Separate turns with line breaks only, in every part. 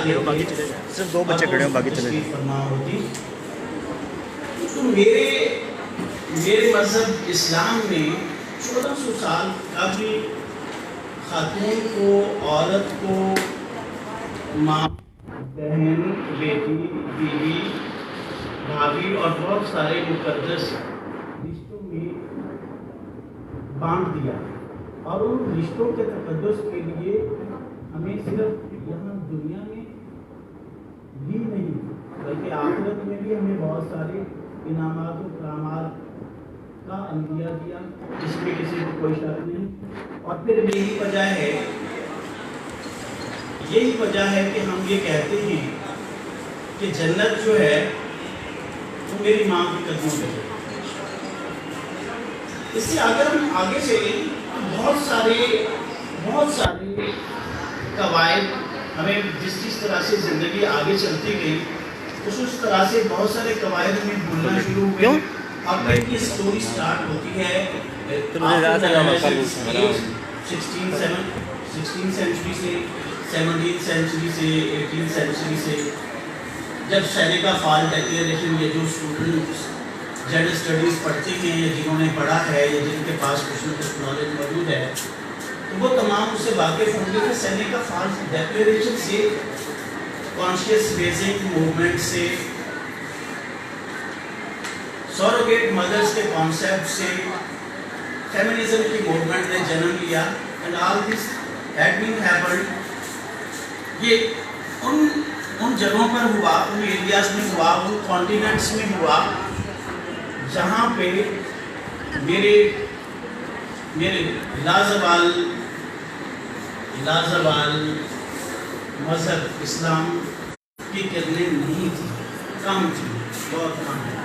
کھڑے ہو باقی چلے جائیں، صرف 2 بچے کھڑے ہو باقی چلے جائیں.
فرما ہوتی. تو میرے مذہب اسلام میں 1400 سال قبل خاتون کو، عورت کو ماں، بہن، بیٹی، بیوی، بھابھی اور بہت سارے مقدس رشتوں میں بانٹ دیا. اور ان رشتوں کے تقدس کے لیے ہمیں صرف یہاں دنیا میں بھی نہیں بلکہ آخرت میں بھی ہمیں بہت سارے انعامات و کرامات کا عندیہ دیا، جس میں کسی کو کوئی شک نہیں. اور پھر یہی وجہ ہے کہ ہم یہ کہتے ہیں کہ جنت جو ہے وہ میری ماں کے قدموں پہ ہے. اس سے اگر ہم آگے چلیں تو بہت سارے قواعد ہمیں جس طرح سے زندگی آگے چلتی گئی اس طرح سے بہت سارے قواعد ہمیں بھولنا شروع ہوئے. اب کی سٹوری سٹارٹ ہوتی ہے 16 سینچری سے، 17 سینچری سے، 18 سینچری سے، جب سینیکا فال ڈیکلیریشن، یہ جو اسٹوڈنٹس جنرل اسٹڈیز پڑھتے ہیں یا جنہوں نے پڑھا ہے یا جن کے پاس کچھ نہ کچھ نالج موجود ہے تو وہ تمام اس سے واقف ہوں گے کہ سینیکا فال ڈیکلیریشن سے، کانشیس ریزنگ موومنٹ سے، سوروگیٹ مدرز کے کانسیپٹ سے فیمنزم کی موومنٹ نے جنم لیا. And all this had been happened. یہ ان جگہوں پر ہوا، ان ایریاز میں ہوا، ان کانٹیننٹس میں ہوا جہاں پہ میرے لازوال مذہب اسلام کی کرنیں نہیں تھی، کم تھی، بہت کم ہے.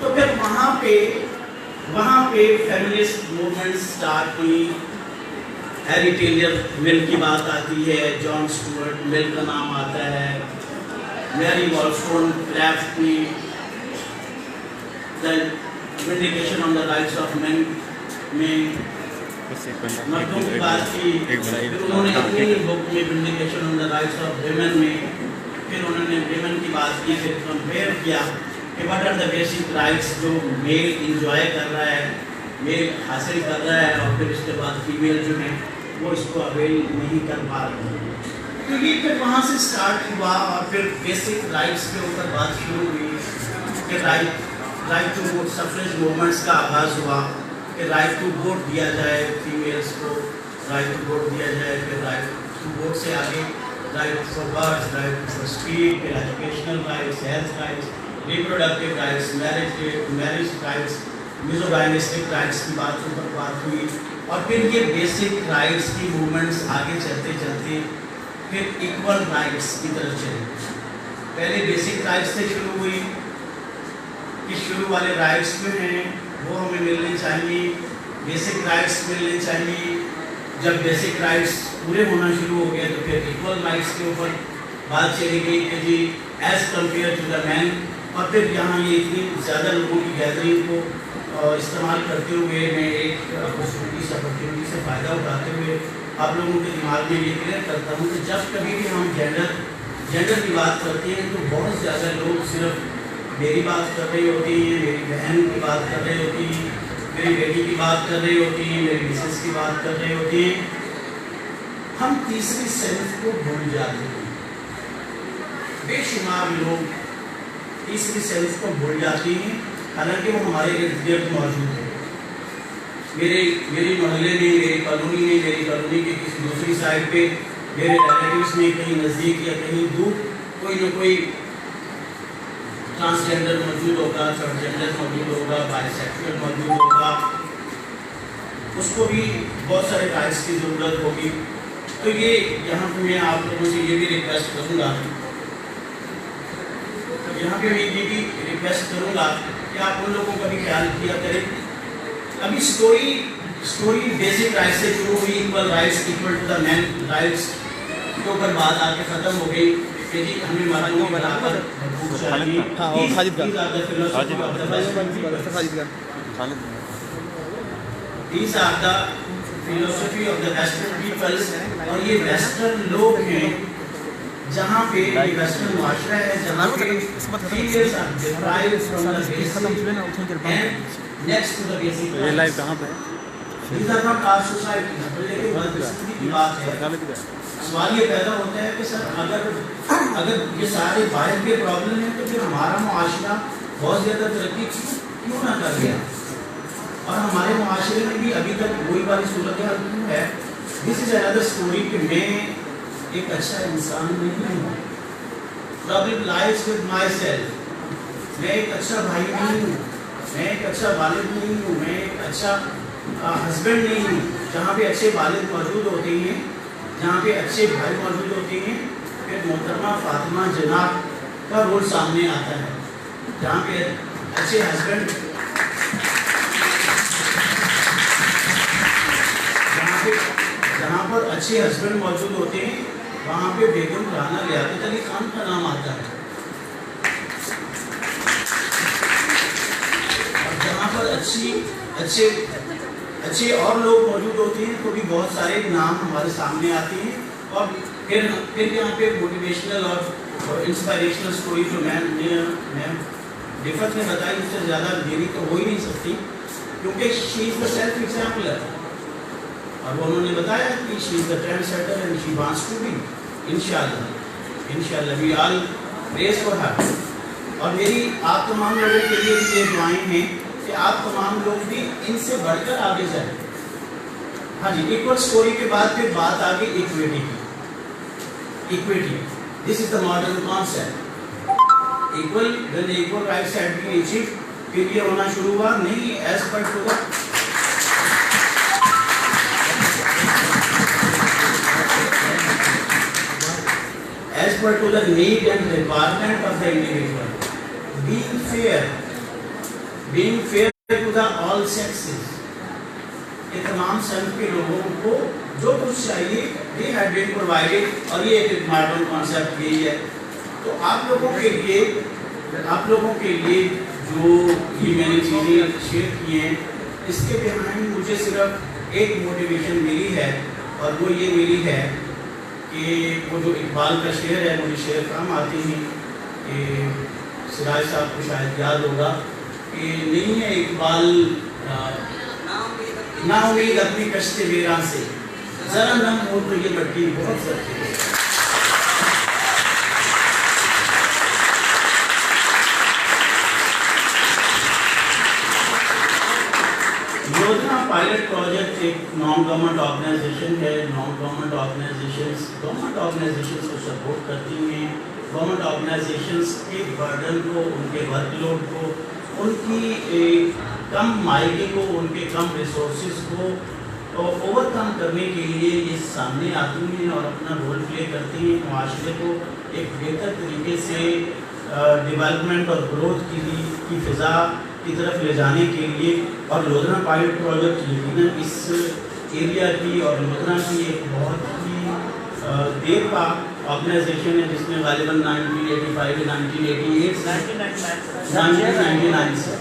تو پھر وہاں پہ فیمنسٹ موومنٹ سٹارٹ ہوئی. ہیری ٹیلر مل کی بات آتی ہے، جان سٹورٹ مل کا نام آتا ہے، میری والسٹون کریفٹ کی Vindication on the Rights of Men میں مردوں کی بات کی. پھر انہوں نے اپنی بک میں Vindication on the Rights of Women میں پھر انہوں نے ویمن کی بات کی، پھر کمپیئر کیا کہ what are the basic rights جو میل انجوائے کر رہا ہے، میل حاصل کر رہا ہے، اور پھر اس کے بعد فیمیل جو ہے وہ اس کو اویل نہیں کر پا رہے ہیں. تو یہ پھر وہاں سے سٹارٹ ہوا اور پھر بیسک رائٹس کے اوپر بات شروع ہوئی کہ right to vote, suffrage movements کا آغاز ہوا کہ رائٹ ٹو ووٹ دیا جائے، فیمیلس کو رائٹ ٹو ووٹ دیا جائے. پھر رائٹ ٹو ووٹ سے آگے right for birth, right for speech, پھر educational rights, health rights, reproductive rights, marriage rights, misogynistic rights کی بات ہوئی. اور پھر یہ بیسک رائٹس کی موومنٹس آگے چلتے چلتے پھر ایکول رائٹس کی طرف چلے. پہلے بیسک رائٹس سے شروع ہوئی کہ شروع والے رائٹس جو ہیں وہ ہمیں ملنے چاہیے، بیسک رائٹس ملنے چاہیے. جب بیسک رائٹس پورے ہونا شروع ہو گئے تو پھر ایکول رائٹس کے اوپر بات چلی گئی کہ جی ایز کمپیئر ٹو دا مین. اور پھر یہاں یہ اتنی زیادہ لوگوں کی گیدرنگ کو استعمال کرتے ہوئے میں ایک اپرچونٹی سے فائدہ اٹھاتے ہوئے آپ لوگوں کے دماغ میں یہ کلیئر کرتا ہوں کہ جب کبھی بھی ہم جینڈر کی بات کرتے ہیں تو بہت زیادہ لوگ صرف میری بات کر رہی ہوتی ہیں، میری بہن کی بات کر رہی ہوتی ہیں، میری بیٹی کی بات کر رہی ہوتی ہیں، میری مسز کی بات کر رہی ہوتی ہیں. ہم تیسری صنف کو بھول جاتے ہیں. بے شمار لوگ تیسری صنف کو بھول جاتی ہیں حالانکہ وہ ہمارے ارد گرد موجود ہے. میری محلے میں، میری کالونی کے کسی دوسری سائڈ پہ میرے ریلیٹیوز میں کہیں نزدیک یا کہیں دور کوئی نہ کوئی ٹرانسجینڈر موجود ہوگا، تھرڈ جینڈر موجود ہوگا، بائی سیکشول موجود ہوگا. اس کو بھی بہت سارے رائٹس کی ضرورت ہوگی. تو یہ یہاں پہ میں آپ لوگوں سے یہ بھی ریکویسٹ کروں گا کہ آپ ان لوگوں کا بھی خیال کیا کریں. ابھی اسٹوری بیسک رائٹس سے شروع ہوئی، equal rights, equal to the man rights کے اوپر بات آ کے ختم ہو گئی کہ جی ہمیں مردوں برابر چاہیے. These are the philosophy of the Western peoples. اور یہ ویسٹرن لوگ ہیں جہاں پہ یہ ویسٹرن معاشرہ ہے جہاں پہ females are deprived from the basic and next to the basic
یہ
rights.
لائف کہاں پہ ہے؟
These are not our society. لیکن بدقسمتی کی بات ہے، سوال یہ پیدا ہوتا ہے کہ سر اگر یہ سارے باہر کے پرابلم ہیں تو پھر ہمارا معاشرہ بہت زیادہ ترقی کیوں نہ کر گیا، اور ہمارے معاشرے میں بھی ابھی تک وہی والی صورتحال کیوں ہے؟ دس از another story کہ میں ایک اچھا انسان نہیں ہوں. Problem lies with myself. میں ایک اچھا بھائی نہیں ہوں، میں ایک اچھا والد نہیں ہوں، میں ایک اچھا ہسبینڈ نہیں ہوں. جہاں پہ اچھے والد موجود ہوتے ہیں، جہاں پہ اچھے بھائی موجود ہوتے ہیں، پھر محترمہ فاطمہ جناب کا رول سامنے آتا ہے. جہاں پہ اچھے ہسبینڈ، جہاں پر اچھے ہسبینڈ موجود ہوتے ہیں، وہاں پہ بیگم رانا لیاقت علی خان کا نام آتا ہے. اور جہاں پر اچھے اور لوگ موجود ہوتے ہیں تو بھی بہت سارے نام ہمارے سامنے آتے ہیں. اور پھر یہاں پہ موٹیویشنل اور انسپائریشنل اسٹوری جو میم رفت نے بتائی، اس سے زیادہ دیری تو ہو ہی نہیں سکتی، کیونکہ شی از دا سیلف ایگزامپلر. اور وہ انہوں نے بتایا کہ she is the trend setter and she wants to be. انشاءاللہ we all praise for her. اور میری آپ تمام لوگوں کے لیے بھی یہ دعائیں ہیں کہ آپ تمام لوگ بھی ان سے بڑھ کر آگے جائیں. ہاں جی، ایکول اسٹوری کے بعد پھر بات آ گئی ایکویٹی کی. Equity, this is the modern concept. Equal when the equal rights had been achieved، پھر یہ ہونا شروع ہوا نہیں as per to the as per to the need and requirement of the individual, being fair to the all sexes. کہ تمام صنف کے لوگوں کو جو کچھ چاہیے they had been provided. اور یہ ایک ماڈرن کانسیپٹ یہی ہے. تو آپ لوگوں کے لیے جو یہ میں نے چیزیں شیئر کی ہیں، اس کے بہائنڈ مجھے صرف ایک موٹیویشن ملی ہے، اور وہ یہ ملی ہے کہ وہ جو اقبال کا شعر ہے، مجھے شعر کام آتے ہیں کہ سراج صاحب کو شاید یاد ہوگا کہ نہیں ہے اقبال نا امید اپنی کشت ویراں سے، ذرا نم ہو تو یہ مٹی بہت سکتی ہے. یوجنا پائلٹ پروجیکٹ ایک نان گورنمنٹ آرگنائزیشن ہے. Non government organisations government organisations کو سپورٹ کرتی ہیں. گورنمنٹ آرگنائزیشنس کے برڈن کو، ان کے ورک لوڈ کو، ان کی کم مائلگی کو، ان کے کم ریسورسز کو اوور کم کرنے کے لیے یہ سامنے آتی ہیں اور اپنا رول پلے کرتی ہیں. معاشرے کو ایک بہتر طریقے سے ڈیولپمنٹ اور گروتھ کی فضا کی طرف لے جانے کے لیے. اور لودھنا پائلٹ پروجیکٹ یقیناً اس ایریا کی اور لودھنا کی ایک بہت ہی دیر کا آرگنائزیشن ہے، جس نے غالباً 1985 1999 سے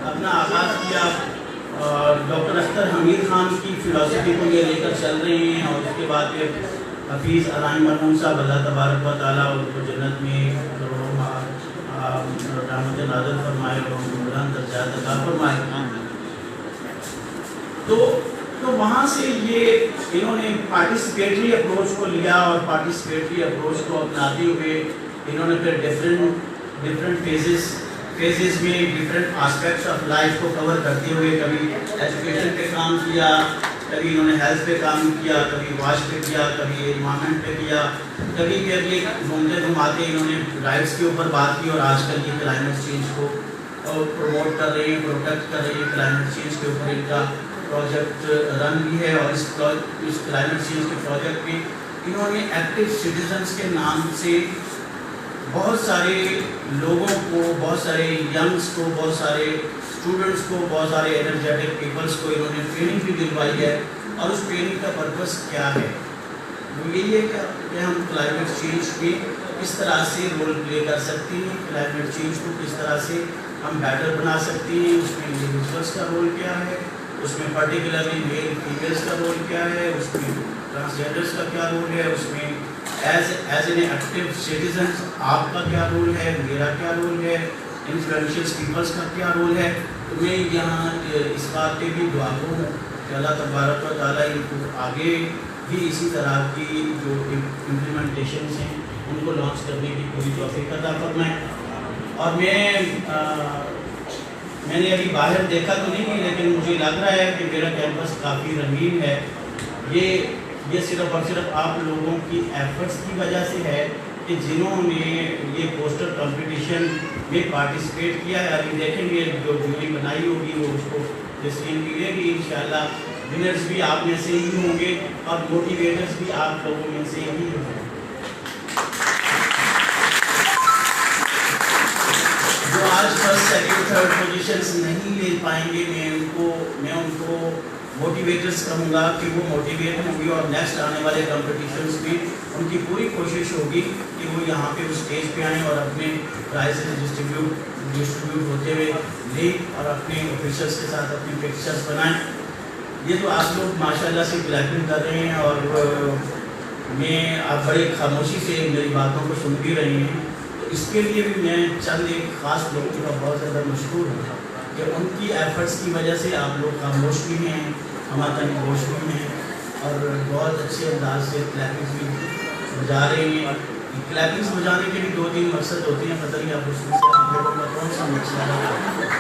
اپنا آغاز کیا. ڈاکٹر اختر حمید خان کی فلاسفی کو یہ لے کر چل رہے ہیں، اور اس کے بعد پھر حفیظ علام مرحوم صاحب اللہ تبارک و تعالیٰ ان کو جنت میں رحمت نازل فرمائے اور ان کو بلند درجات عطا فرمائے. تو وہاں سے یہ انہوں نے پارٹیسپیٹری اپروچ کو لیا، اور پارٹیسپیٹری اپروچ کو اپناتے ہوئے انہوں نے پھر ڈفرینٹ فیزز میں ڈفرینٹ آسپیکٹس آف لائف کو کور کرتے ہوئے کبھی ایجوکیشن پہ کام کیا، کبھی انہوں نے ہیلتھ پہ کام کیا، کبھی واش پہ کیا، کبھی انوائرمنٹ پہ کیا، کبھی پھر یہ گھومتے گھماتے انہوں نے رائٹس کے اوپر بات کی. اور آج کل یہ کلائمیٹ چینج کو پروموٹ کر رہے ہیں، پروٹیکٹ کر رہے ہیں. کلائمیٹ چینج کے اوپر ان کا پروجیکٹ رن بھی ہے، اور اس کلائمیٹ چینج کے پروجیکٹ میں انہوں نے ایکٹیو سٹیزنس کے نام سے بہت سارے لوگوں کو، بہت سارے ینگس کو، بہت سارے اسٹوڈنٹس کو، بہت سارے انرجیٹک پیپلس کو انہوں نے ٹریننگ بھی دلوائی ہے. اور اس ٹریننگ کا پرپس کیا ہے؟ وہ یہی ہے کہ ہم کلائمیٹ چینج میں کس طرح سے رول پلے کر سکتے ہیں، کلائمیٹ چینج کو کس طرح سے ہم بیٹر بنا سکتے ہیں. اس میں انڈیویجولس کا رول کیا ہے، اس میں پرٹیکولرلی میل فیمیلس کا رول کیا ہے، اس میں ٹرانسجینڈرس کا کیا رول ہے، اس میں ایز این ایکٹیو سٹیزنس آپ کا کیا رول ہے، میرا کیا رول ہے، انفلوئنشیل اسپیکرس کا کیا رول ہے. تو میں یہاں اس بات پہ بھی دعا ہوں کہ اللہ تبارک و تعالیٰ ان کو آگے بھی اسی طرح کی جو امپلیمنٹیشنس ہیں ان کو لانچ کرنے کی پوری توفیق عطا فرمائے. اور میں نے ابھی باہر دیکھا تو نہیں لیکن مجھے لگ رہا ہے کہ میرا کیمپس کافی رنگین ہے. یہ صرف اور صرف آپ لوگوں کی ایفرٹس کی وجہ سے ہے کہ جنہوں نے یہ پوسٹر کمپٹیشن میں پارٹیسپیٹ کیا ہے. ابھی دیکھیں گے جو جوری بنائی ہوگی وہ اس کو تسلیم ملے گی انشاءاللہ. ونرز بھی آپ میں سے ہی ہوں گے اور موٹیویٹرز بھی آپ لوگوں میں سے ہی ہوں گے. جو آج فرسٹ سیکنڈ تھرڈ پوزیشنز نہیں لے پائیں گے میں ان کو موٹیویٹرز کہوں گا کہ وہ موٹیویٹ ہوں گی اور نیکسٹ آنے والے کمپٹیشنز میں ان کی پوری کوشش ہوگی کہ وہ یہاں پہ اس اسٹیج پہ آئیں اور اپنے پرائزز ڈسٹریبیوٹ ہوتے ہوئے لیں اور اپنے آفیسرس کے ساتھ اپنے پکچرز بنائیں. یہ تو آپ لوگ ماشاءاللہ سے بلیکنگ کر رہے ہیں اور آپ بڑے خاموشی سے میری باتوں کو سن بھی رہے ہیں. تو اس کے لیے بھی میں چند ایک خاص لوگوں کا بہت زیادہ مشکور ہوں کہ ان کی ایفرٹس کی وجہ سے آپ لوگ خاموش بھی ہیں، ہمارا گوش بھی ہیں اور بہت اچھے انداز سے کلیپنگس بھی بجا رہے ہیں. کلیپنگس بجانے کے بھی 2-3 مقصد ہوتے ہیں، پتہ نہیں آپ اس میں سے آپ لوگوں کا کون سا مقصد ہے.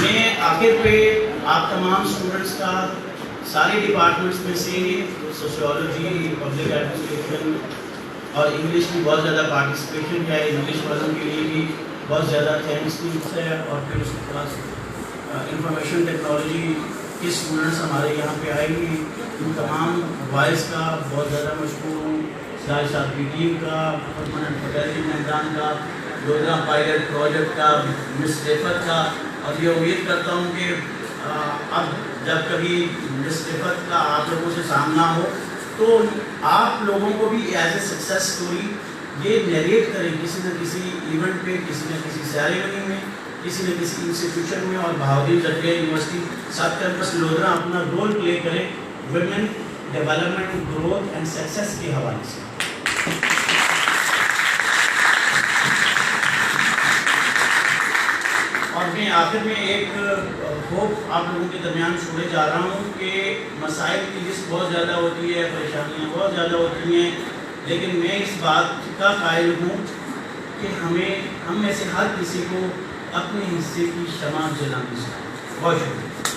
میں آخر پہ آپ تمام اسٹوڈنٹس کا سارے ڈپارٹمنٹس میں سے سوشیولوجی، پبلک ایڈمنسٹریشن اور انگلش کی بہت زیادہ پارٹیسپیشن ہے. انگلش والوں کے لیے بھی بہت زیادہ تھینکس ہے. اور پھر اس کے پاس انفارمیشن ٹیکنالوجی کے اسٹوڈنٹس ہمارے یہاں پہ آئے ہیں. ان تمام وائس کا بہت زیادہ مشکور ہوں. سراج صاحب کی ٹیم کا، پرماننٹ فیکلٹی ممبران کا، گودرا پائلٹ پروجیکٹ کا، مس ریفت کا. اور یہ امید کرتا ہوں کہ اب جب کبھی مس ریفت کا آپ لوگوں سے سامنا ہو تو آپ لوگوں کو بھی ایز اے سکسیس اسٹوری یہ نیریٹ کریں کسی نہ کسی ایونٹ پہ، کسی نہ کسی سیریمنی میں، کسی نہ کسی انسٹیٹیوشن میں. اور بہاؤدین زکریا یونیورسٹی سب کیمپس لودھرا اپنا رول پلے کرے women development, growth and success کے حوالے سے. اور میں آخر میں ایک ہوپ آپ لوگوں کے درمیان چھوڑے جا رہا ہوں کہ مسائل کی لسٹ بہت زیادہ ہوتی ہے، پریشانیاں بہت زیادہ ہوتی ہیں، لیکن میں اس بات کا قائل ہوں کہ ہم میں سے ہر کسی کو اپنے حصے کی شمع جلانی چاہیے. بہت شکریہ.